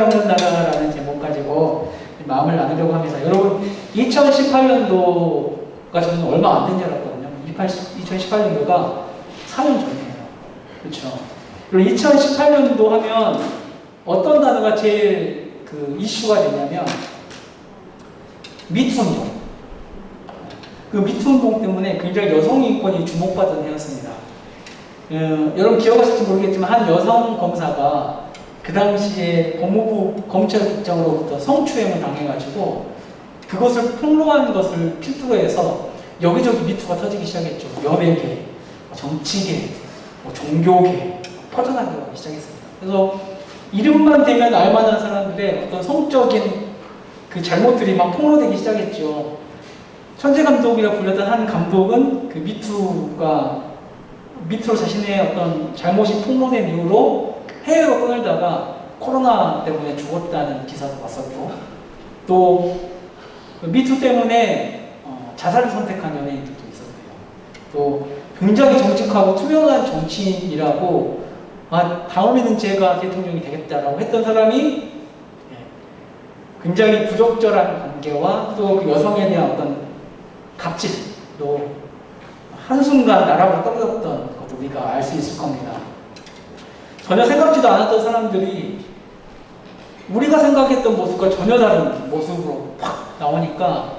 없는다라는 제목 가지고 마음을 나누려고 합니다. 여러분 2018년도가 저는 얼마 안 된 줄 알았거든요. 2018년도가 4년 전이에요. 그렇죠. 그리고 2018년도 하면 어떤 단어가 제일 그 이슈가 됐냐면 미투 운동. 그 미투 운동 때문에 굉장히 여성 인권이 주목받은 해였습니다. 여러분 기억하실지 모르겠지만 한 여성 검사가 그 당시에 법무부 검찰국장으로부터 성추행을 당해가지고 그것을 폭로한 것을 필두로 해서 여기저기 미투가 터지기 시작했죠. 연예계, 정치계, 종교계 퍼져나가기 시작했습니다. 그래서 이름만 대면 알만한 사람들의 어떤 성적인 그 잘못들이 막 폭로되기 시작했죠. 천재 감독이라고 불렸던 한 감독은 그 미투로 자신의 어떤 잘못이 폭로된 이후로 해외로 떠나다가 코로나 때문에 죽었다는 기사도 봤었고, 또 미투 때문에 자살을 선택한 연예인들도 있었고요. 또 굉장히 정직하고 투명한 정치인이라고 다음에는 제가 대통령이 되겠다라고 했던 사람이 굉장히 부적절한 관계와 또 그 여성에 대한 어떤 갑질, 또 한순간 나락으로 떨어졌던 것도 우리가 알 수 있을 겁니다. 전혀 생각지도 않았던 사람들이 우리가 생각했던 모습과 전혀 다른 모습으로 팍 나오니까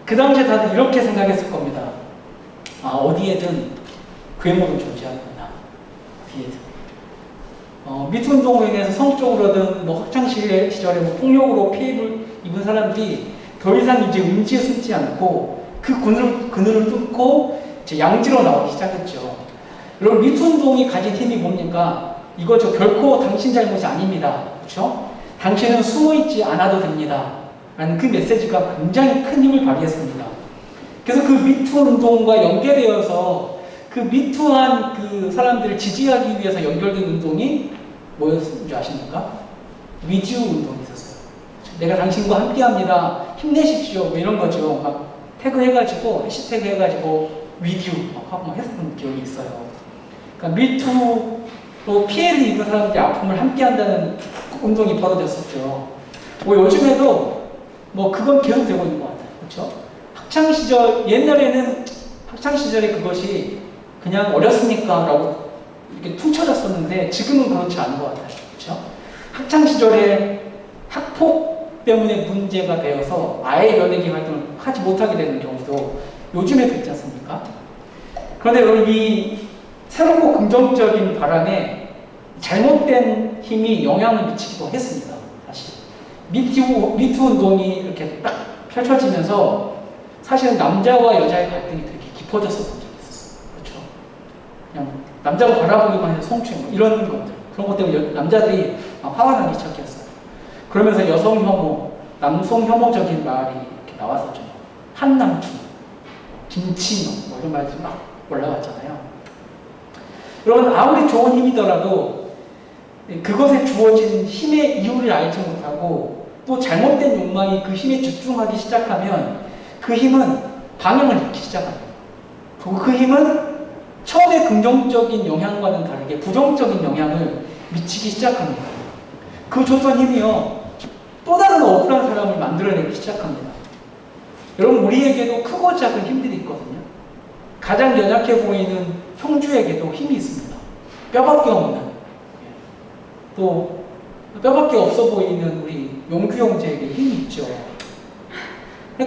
그 당시에 다들 이렇게 생각했을 겁니다. 어디에든 괴물은 존재하는구나. 어디에든. 미투 운동으로 인해서 성적으로든 학창 시절에 폭력으로 피해를 입은 사람들이 더 이상 이제 음지에 숨지 않고 그 그늘을 뚫고 이제 양지로 나오기 시작했죠. 여러분 미투 운동이 가진 힘이 뭡니까? 이거죠. 결코 당신 잘못이 아닙니다. 그렇죠? 당신은 숨어있지 않아도 됩니다. 라는 그 메시지가 굉장히 큰 힘을 발휘했습니다. 그래서 그 미투 운동과 연계되어서 그 미투한 그 사람들을 지지하기 위해서 연결된 운동이 뭐였는 줄 아십니까? 위즈 운동이 있었어요. 내가 당신과 함께 합니다. 힘내십시오. 뭐 이런 거죠. 막 태그 해가지고, 해시태그 해가지고, 위드 하고 막 했었던 기억이 있어요. 그러니까 미투로 피해를 입은 사람들의 아픔을 함께 한다는 운동이 벌어졌었죠. 요즘에도 그건 계속 되고 있는 것 같아요. 그렇죠? 학창시절, 옛날에는 학창시절에 그것이 그냥 어렸으니까 라고 이렇게 퉁쳐졌었는데 지금은 그렇지 않은 것 같아요. 그렇죠? 학창시절에 학폭 때문에 문제가 되어서 아예 연예계 활동을 하지 못하게 되는 경우도 요즘에도 있지 않습니까? 그런데 여러분 이 새롭고 긍정적인 바람에 잘못된 힘이 영향을 미치기도 했습니다. 사실 미투 운동이 이렇게 딱 펼쳐지면서 사실은 남자와 여자의 갈등이 되게 깊어졌었던 적이 있었어요. 그렇죠? 그냥 남자가 바라보기만 해서 성추행 이런 것들, 그런 것 때문에 남자들이 화가 나기 시작했어요. 그러면서 여성 혐오, 남성 혐오적인 말이 이렇게 나왔었죠. 한남충, 김치노 이런 말들이 막 올라왔잖아요. 여러분 아무리 좋은 힘이더라도 그것에 주어진 힘의 이유를 알지 못하고 또 잘못된 욕망이 그 힘에 집중하기 시작하면 그 힘은 방향을 잃기 시작합니다. 그리고 그 힘은 처음에 긍정적인 영향과는 다르게 부정적인 영향을 미치기 시작합니다. 그 줬던 힘이요, 또 다른 억울한 사람을 만들어내기 시작합니다. 여러분 우리에게도 크고 작은 힘들이 있거든요. 가장 연약해 보이는 형주에게도 힘이 있습니다. 뼈밖에 없는, 또 뼈밖에 없어 보이는 우리 용규 형제에게 힘이 있죠.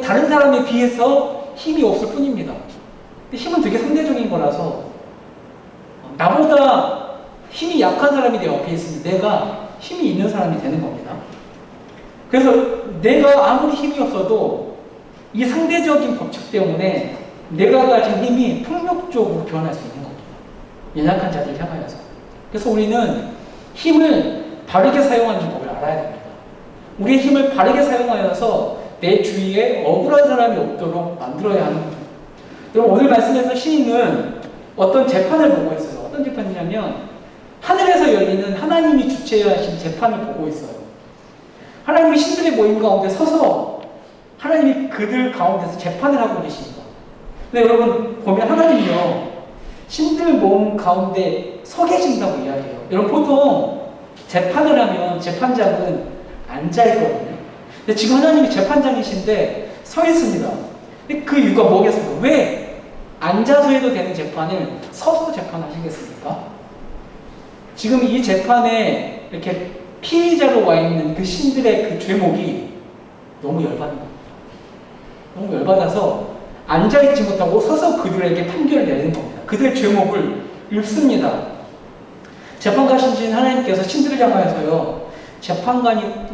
다른 사람에 비해서 힘이 없을 뿐입니다. 근데 힘은 되게 상대적인 거라서 나보다 힘이 약한 사람이 내 옆에 있으면 내가 힘이 있는 사람이 되는 겁니다. 그래서 내가 아무리 힘이 없어도 이 상대적인 법칙 때문에 내가 가진 힘이 폭력적으로 변할 수 있는 겁니다. 연약한 자들을 향하여서. 그래서 우리는 힘을 바르게 사용하는 법을 알아야 됩니다. 우리의 힘을 바르게 사용하여서 내 주위에 억울한 사람이 없도록 만들어야 하는 겁니다. 여러분 오늘 말씀에서 시인은 어떤 재판을 보고 있어요. 어떤 재판이냐면 하늘에서 열리는 하나님이 주최하신 재판을 보고 있어요. 하나님이 신들의 모임 가운데 서서 하나님이 그들 가운데서 재판을 하고 계십니다. 근데 여러분 보면 하나님이요, 신들 모임 가운데 서 계신다고 이야기해요. 여러분 보통 재판을 하면 재판장은 앉아있거든요. 근데 지금 하나님이 재판장이신데 서 있습니다. 근데 그 이유가 뭐겠습니까? 왜 앉아서 해도 되는 재판을 서서 재판하시겠습니까? 지금 이 재판에 이렇게 피의자로 와 있는 그 신들의 그 죄목이 너무 열받는 겁니다. 너무 열받아서 앉아있지 못하고 서서 그들에게 판결을 내리는 겁니다. 그들의 죄목을 읽습니다. 재판가신 하나님께서 신들을 향하여서요,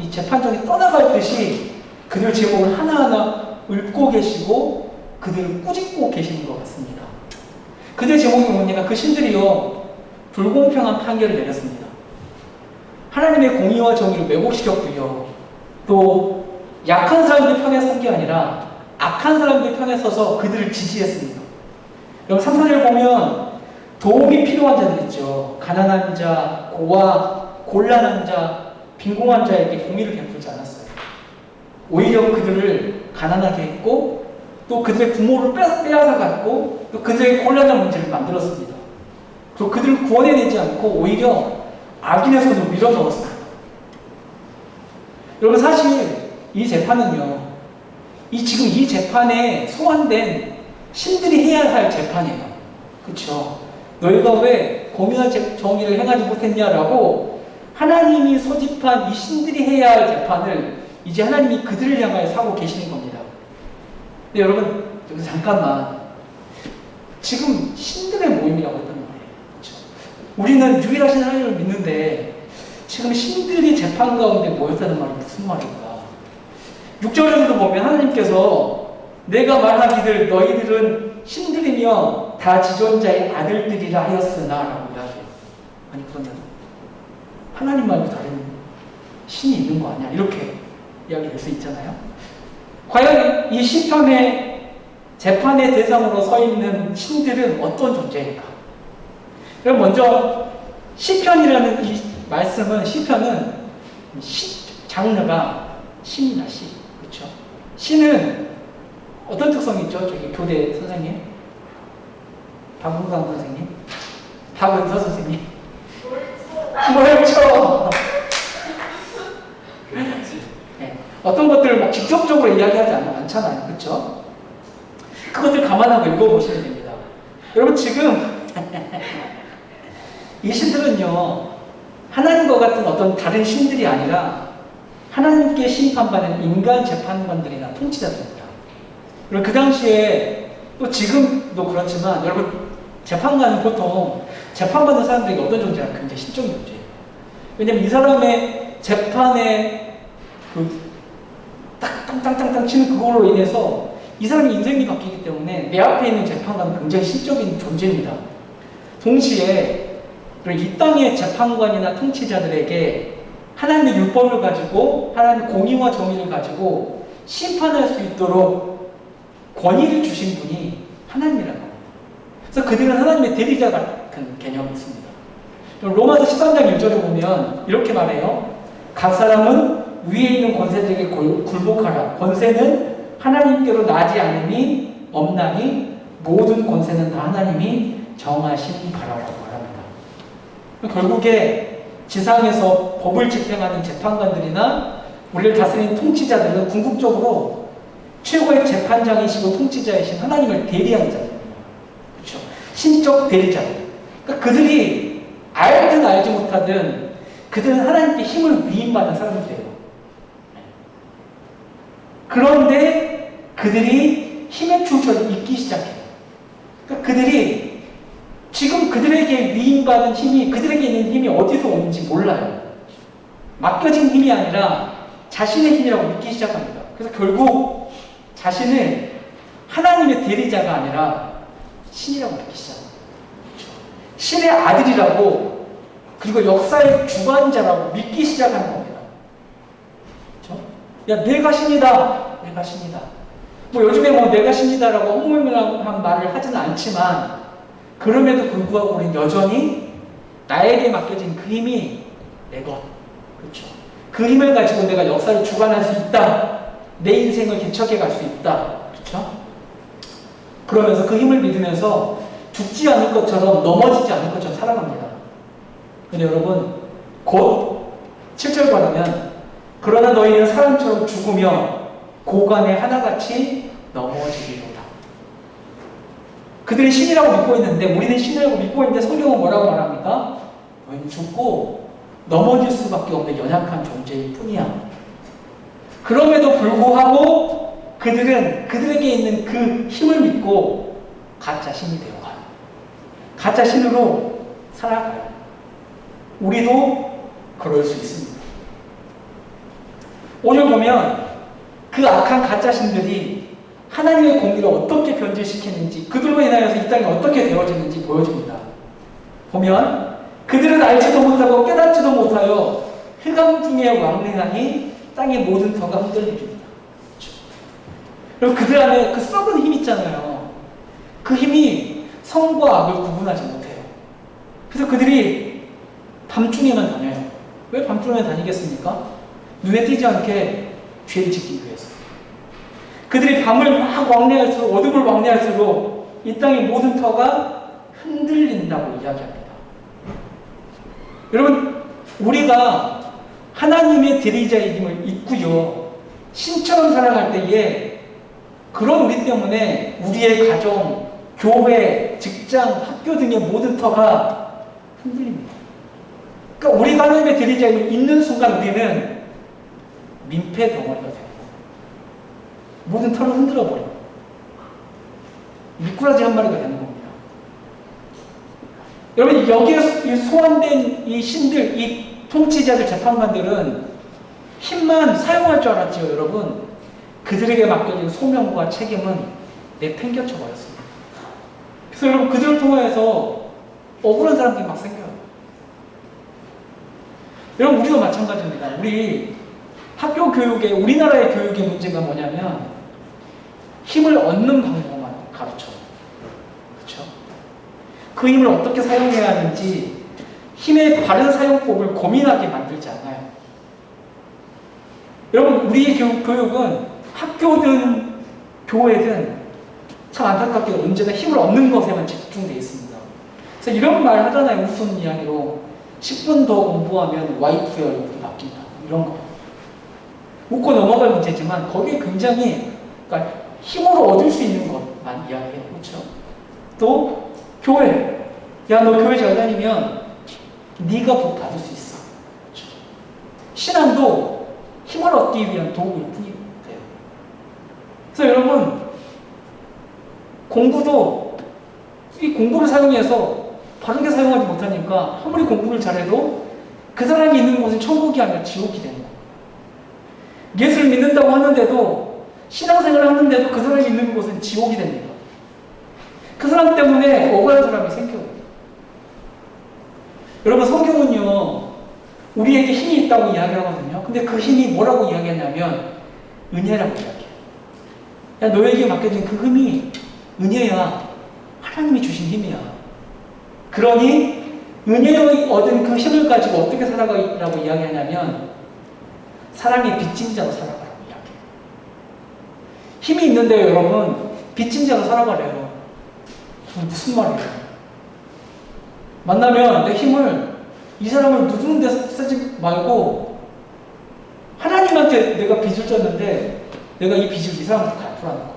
이 재판장이 떠나갈 듯이 그들 제목을 하나하나 읊고 계시고 그들을 꾸짖고 계시는 것 같습니다. 그들 제목이 뭐냐면 그 신들이요, 불공평한 판결을 내렸습니다. 하나님의 공의와 정의를 왜곡시켰고요. 또 약한 사람들 편에 선 게 아니라 악한 사람들 편에 서서 그들을 지지했습니다. 여러분 3, 4절 보면 도움이 필요한 자들 있죠. 가난한 자, 고아, 곤란한 자, 빈곤한 자에게 공의를 베풀지 않았어요. 오히려 그들을 가난하게 했고 또 그들의 부모를 빼앗아갔고 또 그들의 곤란한 문제를 만들었습니다. 또 그들을 구원해내지 않고 오히려 악인의 손으로 밀어넣었습니다. 여러분 사실 이 재판은요, 지금 이 재판에 소환된 신들이 해야 할 재판이에요. 그렇죠? 너희가 왜 공의와 정의를 행하지 못했냐라고 하나님이 소집한 이 신들이 해야 할 재판을 이제 하나님이 그들을 향하여 사고 계시는 겁니다. 근데 여러분 여기서 잠깐만, 지금 신들의 모임이라고 했단 말이에요. 그렇죠? 우리는 유일하신 하나님을 믿는데 지금 신들이 재판 가운데 모였다는 말은 무슨 말일까? 6절에서도 보면 하나님께서 내가 말하기를 너희들은 신들이며 다 지존자의 아들들이라 하였으나 라고 이야기해요. 아니 그러면 하나님 말고 다른 신이 있는 거 아니야? 이렇게 이야기할 수 있잖아요. 과연 이 시편의 재판의 대상으로 서 있는 신들은 어떤 존재일까? 그럼 먼저 시편이라는 이 말씀은, 시편은 장르가 신이나 시, 그렇죠? 시는 어떤 특성이 있죠? 저기 교대 선생님, 박문강 선생님, 박은서 선생님, 뭐였죠? 네. 어떤 것들을 막 직접적으로 이야기하지 않잖아요, 그렇죠? 그것들 감안하고 읽어보시면 됩니다. 여러분 지금 이 신들은요, 하나님과 같은 어떤 다른 신들이 아니라 하나님께 심판받는 인간 재판관들이나 통치자들입니다. 그리고 그 당시에 또 지금도 그렇지만 여러분 재판관은 보통 재판받는 사람들이 어떤 존재냐, 굉장히 신적인 존재예요. 왜냐면 이 사람의 재판에 그 땅땅땅땅 치는 그걸로 인해서 이 사람의 인생이 바뀌기 때문에 내 앞에 있는 재판관은 굉장히 신적인 존재입니다. 동시에 이 땅의 재판관이나 통치자들에게 하나님의 율법을 가지고 하나님의 공의와 정의를 가지고 심판할 수 있도록 권위를 주신 분이 하나님이라는 겁니다. 그래서 그들은 하나님의 대리자 같은 개념이 있습니다. 로마서 13장 1절에 보면 이렇게 말해요. 각 사람은 위에 있는 권세들에게 굴복하라. 권세는 하나님께로 나지 않으니 없나니 모든 권세는 다 하나님이 정하신 바라라고 말합니다. 결국에 지상에서 법을 집행하는 재판관들이나 우리를 다스리는 통치자들은 궁극적으로 최고의 재판장이시고 통치자이신 하나님을 대리하는 자들입니다. 그렇죠? 신적 대리자들. 그러니까 그들이 알든 알지 못하든 그들은 하나님께 힘을 위임받은 사람들이에요. 그런데 그들이 힘의 출처를 잊기 시작해요. 그러니까 그들이 지금 그들에게 위임받은 힘이, 그들에게 있는 힘이 어디서 오는지 몰라요. 맡겨진 힘이 아니라 자신의 힘이라고 믿기 시작합니다. 그래서 결국 자신을 하나님의 대리자가 아니라 신이라고 믿기 시작합니다. 신의 아들이라고, 그리고 역사의 주관자라고 믿기 시작하는 겁니다. 그렇죠? 야, 내가 신이다. 내가 신이다. 뭐 요즘에 뭐 내가 신이다라고 허무맹랑한 말을 하지는 않지만 그럼에도 불구하고 우리는 여전히 나에게 맡겨진 그 힘이 내 것. 그렇죠? 그 힘을 가지고 내가 역사를 주관할 수 있다. 내 인생을 개척해 갈 수 있다. 그렇죠? 그러면서 그 힘을 믿으면서 죽지 않을 것처럼, 넘어지지 않을 것처럼 살아갑니다. 근데 여러분, 곧 7절 가면 그러나 너희는 사람처럼 죽으며 고관에 하나같이 넘어지리로다. 그들이 신이라고 믿고 있는데, 우리는 신이라고 믿고 있는데 성경은 뭐라고 말합니까? 너희는 죽고 넘어질 수밖에 없는 연약한 존재일 뿐이야. 그럼에도 불구하고 그들은 그들에게 있는 그 힘을 믿고 가짜 신이 되어가요. 가짜 신으로 살아가요. 우리도 그럴 수 있습니다. 오늘 보면 그 악한 가짜 신들이 하나님의 공의를 어떻게 변질시켰는지, 그들로 인하여서 이 땅이 어떻게 되어지는지 보여줍니다. 보면 그들은 알지도 못하고 깨닫지도 못하여 흑암 중에 왕래하니 땅의 모든 터가 흔들립니다. 그리고 그들 안에 그 썩은 힘 있잖아요. 그 힘이 선과 악을 구분하지 못해요. 그래서 그들이 밤중에만 다녀요. 왜 밤중에 다니겠습니까? 눈에 띄지 않게 죄를 짓기 위해서. 그들이 밤을 막 왕래할수록, 어둠을 왕래할수록 이 땅의 모든 터가 흔들린다고 이야기합니다. 여러분, 우리가 하나님의 대리자임을 잊고요, 신처럼 살아갈 때에 그런 우리 때문에 우리의 가정, 교회, 직장, 학교 등의 모든 터가 흔들립니다. 그러니까 우리가 하나님의 대리자임을 잊는 순간 우리는 민폐 덩어리가 됩니다. 모든 털을 흔들어버려요. 미꾸라지 한 마리가 되는 겁니다. 여러분, 여기에 소환된 이 신들, 이 통치자들, 재판관들은 힘만 사용할 줄 알았지요, 여러분. 그들에게 맡겨진 소명과 책임은 내팽겨쳐 버렸습니다. 그래서 여러분, 그들을 통해서 억울한 사람들이 막 생겨요. 여러분, 우리도 마찬가지입니다. 우리 학교 교육에, 우리나라의 교육의 문제가 뭐냐면 힘을 얻는 방법만 가르쳐요. 그렇죠? 그 힘을 어떻게 사용해야 하는지 힘의 바른 사용법을 고민하게 만들지 않아요. 여러분, 우리의 교육은 학교든 교회든 참 안타깝게 언제나 힘을 얻는 것에만 집중되어 있습니다. 그래서 이런 말 하잖아요. 우스운 이야기로 10분 더 공부하면 와이프의 얼굴이 바뀐다. 이런 거. 웃고 넘어갈 문제지만 거기에 굉장히, 그러니까 힘으로 얻을 수 있는 것만 이야기해요. 그렇죠? 또 교회. 야, 너 교회 잘 다니면 네가 복 받을 수 있어. 그렇죠? 신앙도 힘을 얻기 위한 도구일 뿐이에요. 그래서 여러분, 공부도 이 공부를 사용해서 바르게 사용하지 못하니까 아무리 공부를 잘해도 그 사람이 있는 곳은 천국이 아니라 지옥이 되는 거예요. 예수를 믿는다고 하는데도, 신앙생활을 하는데도 그 사람이 있는 곳은 지옥이 됩니다. 그 사람 때문에 억울한 사람이 생겨요. 여러분, 성경은요, 우리에게 힘이 있다고 이야기하거든요. 근데 그 힘이 뭐라고 이야기하냐면 은혜라고 이야기해요. 야, 너에게 맡겨진 그 힘이 은혜야. 하나님이 주신 힘이야. 그러니 은혜로 얻은 그 힘을 가지고 어떻게 살아가라고 이야기하냐면 사랑의 빚진 자로 살아가라고 이야기해요. 힘이 있는데요, 여러분, 빚진 자로 살아가래요. 무슨 말이에요? 만나면 내 힘을 이 사람을 누르는 데 쓰지 말고 하나님한테 내가 빚을 졌는데 내가 이 빚을 이 사람한테 갚으라는 거예요.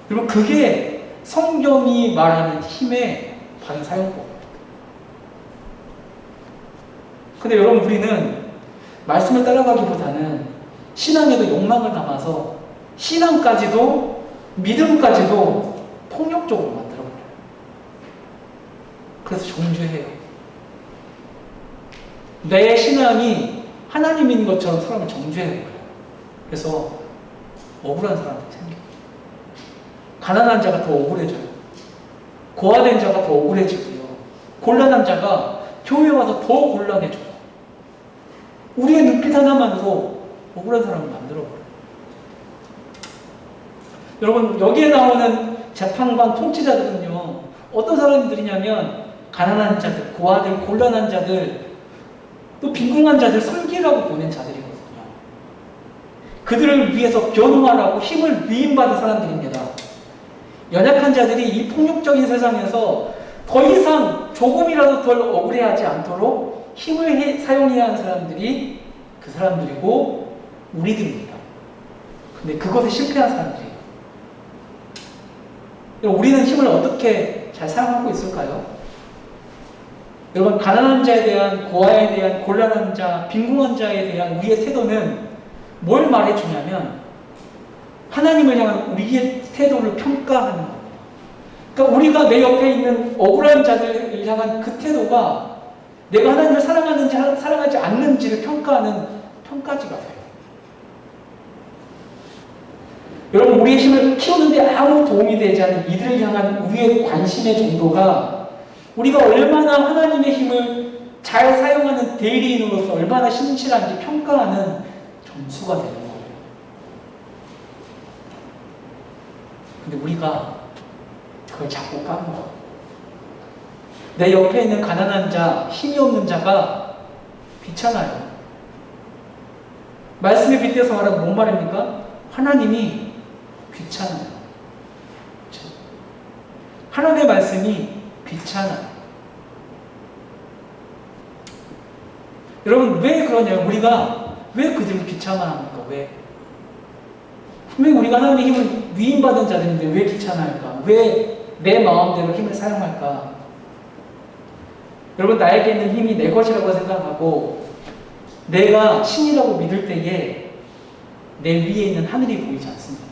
여러분, 그게 성경이 말하는 힘의 바른 사용법. 근데 여러분, 우리는 말씀을 따라가기보다는 신앙에도 욕망을 담아서 신앙까지도 믿음까지도 폭력적으로 만들어버려요. 그래서 정죄해요. 내 신앙이 하나님인 것처럼 사람을 정죄해요. 그래서 억울한 사람들이 생겨요. 가난한 자가 더 억울해져요. 고아된 자가 더 억울해지고요. 곤란한 자가 교회에 와서 더 곤란해져요. 우리의 눈빛 하나만으로 억울한 사람을 만들어버려요. 여러분, 여기에 나오는 재판관 통치자들은요, 어떤 사람들이냐면 가난한 자들, 고아들, 곤란한 자들, 또 빈궁한 자들 섬기라고 보낸 자들이거든요. 그들을 위해서 변호하라고 힘을 위임받은 사람들입니다. 연약한 자들이 이 폭력적인 세상에서 더 이상 조금이라도 덜 억울해하지 않도록 사용해야 하는 사람들이 그 사람들이고 우리들입니다. 근데 그것에 실패한 사람들이에요. 우리는 힘을 어떻게 잘 사용하고 있을까요? 여러분, 가난한 자에 대한, 고아에 대한, 곤란한 자, 빈궁한 자에 대한 우리의 태도는 뭘 말해주냐면 하나님을 향한 우리의 태도를 평가하는 겁니다. 그러니까 우리가 내 옆에 있는 억울한 자들을 향한 그 태도가 내가 하나님을 사랑하는지 사랑하지 않는지를 평가하는 평가지가 돼요. 여러분, 우리의 힘을 키우는데 아무 도움이 되지 않는 이들을 향한 우리의 관심의 정도가 우리가 얼마나 하나님의 힘을 잘 사용하는 대리인으로서 얼마나 신실한지 평가하는 점수가 되는 거예요. 근데 우리가 그걸 자꾸 까먹어. 내 옆에 있는 가난한 자, 힘이 없는 자가 귀찮아요. 말씀에 빗대서 말하면 뭔 말입니까? 하나님이 귀찮아요. 그렇죠? 하나님의 말씀이 귀찮아요. 여러분, 왜 그러냐면 우리가 왜 그들을 귀찮아합니까? 왜? 분명히 우리가 하나님의 힘을 위임받은 자들인데 왜 귀찮아할까? 왜 내 마음대로 힘을 사용할까? 여러분, 나에게 있는 힘이 내 것이라고 생각하고 내가 신이라고 믿을 때에 내 위에 있는 하늘이 보이지 않습니다.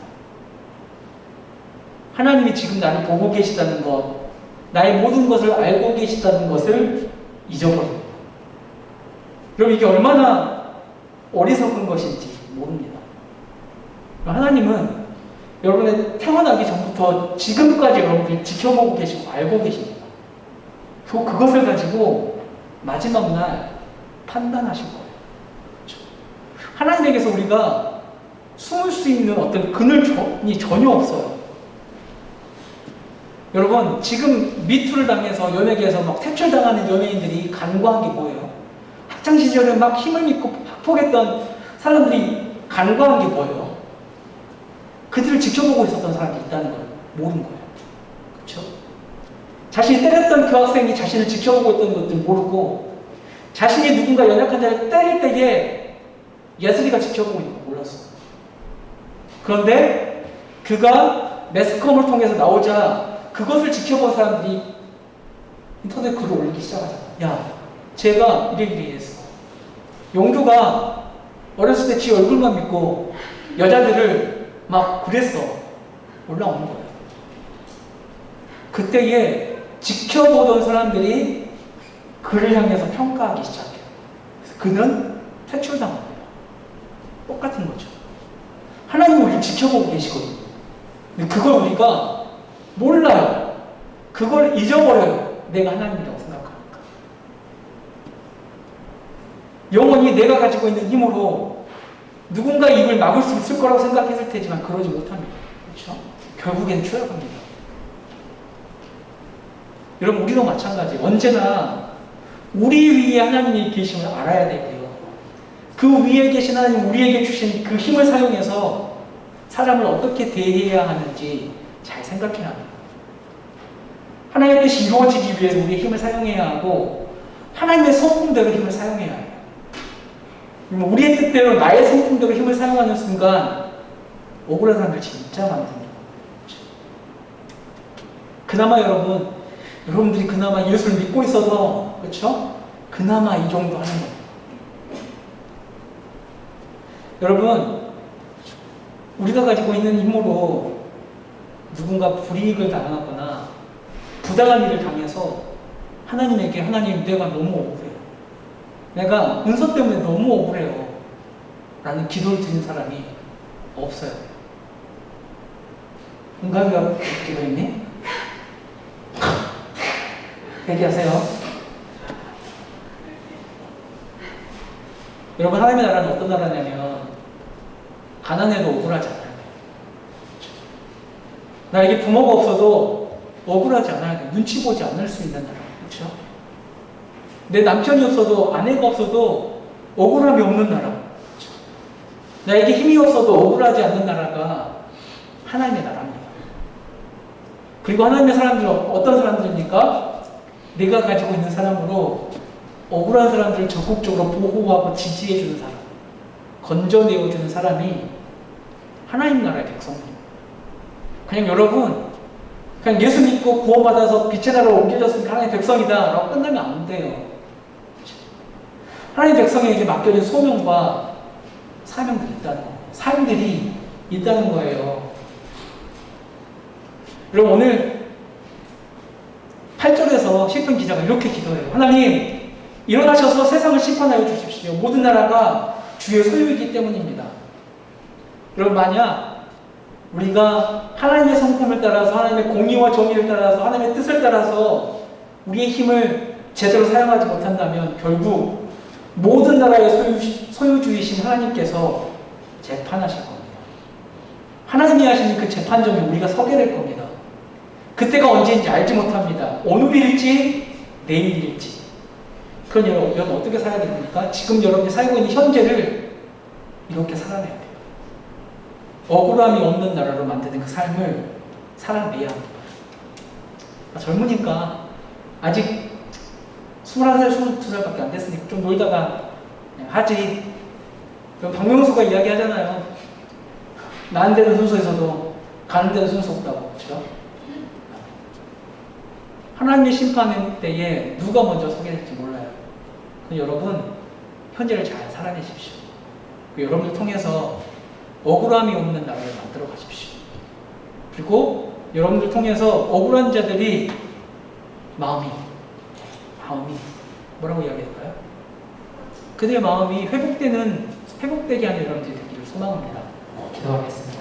하나님이 지금 나를 보고 계시다는 것, 나의 모든 것을 알고 계시다는 것을 잊어버립니다. 여러분, 이게 얼마나 어리석은 것인지 모릅니다. 하나님은 여러분의 태어나기 전부터 지금까지 여러분들이 지켜보고 계시고 알고 계십니다. 그것을 가지고 마지막 날 판단하실 거예요. 그렇죠? 하나님에게서 우리가 숨을 수 있는 어떤 그늘이 전혀 없어요. 여러분, 지금 미투를 당해서 연예계에서 막 퇴출당하는 연예인들이 간과한 게 뭐예요? 학창시절에 막 힘을 믿고 학폭했던 사람들이 간과한 게 뭐예요? 그들을 지켜보고 있었던 사람이 있다는 걸 모르는 거예요. 그렇죠? 자신이 때렸던 그 학생이 자신을 지켜보고 있던 것들 모르고 자신이 누군가 연약한 자를 때릴 때에 예슬이가 지켜보고 있는 걸 몰랐어요. 그런데 그가 매스컴을 통해서 나오자 그것을 지켜본 사람들이 인터넷 글을 올리기 시작하잖아. 야, 쟤가 이래 했어. 용두가 어렸을 때 지 얼굴만 믿고 여자들을 막 그랬어. 올라오는 거예요. 그때에 지켜보던 사람들이 그를 향해서 평가하기 시작해요. 그래서 그는 퇴출당합니다. 똑같은 거죠. 하나님은 우리를 지켜보고 계시거든요. 근데 그걸 우리가 몰라요. 그걸 잊어버려요. 내가 하나님이라고 생각하니까. 영원히 내가 가지고 있는 힘으로 누군가 입을 막을 수 있을 거라고 생각했을 테지만 그러지 못합니다. 그렇죠? 결국엔 추락합니다. 여러분, 우리도 마찬가지예요. 언제나 우리 위에 하나님이 계심을 알아야 되고요. 그 위에 계신 하나님, 우리에게 주신 그 힘을 사용해서 사람을 어떻게 대해야 하는지 잘 생각해야 합니다. 하나님의 뜻이 이루어지기 위해서 우리의 힘을 사용해야 하고 하나님의 성품대로 힘을 사용해야 해요. 우리의 뜻대로 나의 성품대로 힘을 사용하는 순간 억울한 사람들 진짜 많습니다. 그나마 여러분들이 그나마 예수를 믿고 있어서, 그렇죠? 그나마 이 정도 하는 거예요. 여러분, 우리가 가지고 있는 힘으로 누군가 불이익을 당하거나 부당한 일을 당해서 하나님에게 하나님, 내가 너무 억울해요. 내가 은서 때문에 너무 억울해요. 라는 기도를 드리는 사람이 없어요. 응답이가 기도했니? 얘기하세요. 여러분, 하나님의 나라는 어떤 나라냐면 가난해도 억울하지 않아요. 나에게 부모가 없어도 억울하지 않아야 돼. 눈치 보지 않을 수 있는 나라. 그렇죠? 내 남편이 없어도, 아내가 없어도 억울함이 없는 나라. 그렇죠? 나에게 힘이 없어도 억울하지 않는 나라가 하나님의 나라입니다. 그리고 하나님의 사람들은 어떤 사람들입니까? 내가 가지고 있는 사람으로 억울한 사람들을 적극적으로 보호하고 지지해주는 사람, 건져내어주는 사람이 하나님 나라의 백성들입니다. 그냥 여러분, 그냥 예수 믿고 구원받아서 빛의 나라로 옮겨졌으니까 하나님의 백성이다 라고 끝나면 안 돼요. 하나님의 백성에게 맡겨진 소명과 사명들이 있다는 거예요. 삶들이 있다는 거예요. 여러분, 오늘 8절에서 시편 기자가 이렇게 기도해요. 하나님, 일어나셔서 세상을 심판하여 주십시오. 모든 나라가 주의 소유이기 때문입니다. 여러분, 만약 우리가 하나님의 성품을 따라서, 하나님의 공의와 정의를 따라서, 하나님의 뜻을 따라서 우리의 힘을 제대로 사용하지 못한다면 결국 모든 나라의 소유주이신 하나님께서 재판하실 겁니다. 하나님이 하시는 그 재판정에 우리가 서게 될 겁니다. 그때가 언제인지 알지 못합니다. 오늘일지 내일일지. 그런 여러분 어떻게 살아야 됩니까? 지금 여러분이 살고 있는 현재를 이렇게 살아내야 돼요. 억울함이 없는 나라로 만드는 그 삶을 살아내야 합니다. 젊으니까 아직 21살, 22살밖에 안 됐으니까 좀 놀다가 그냥 하지. 그럼 박명수가 이야기하잖아요. 나는 데는 순서에서도 가는 데는 순서 없다고. 그렇죠? 하나님의 심판 때에 누가 먼저 서게 될지 몰라요. 여러분, 현재를 잘 살아내십시오. 여러분을 통해서 억울함이 없는 나라를 만들어 가십시오. 그리고 여러분들 통해서 억울한 자들이 마음이 뭐라고 이야기할까요? 그들의 마음이 회복되게 하는 여러분들이 되기를 소망합니다. 기도하겠습니다.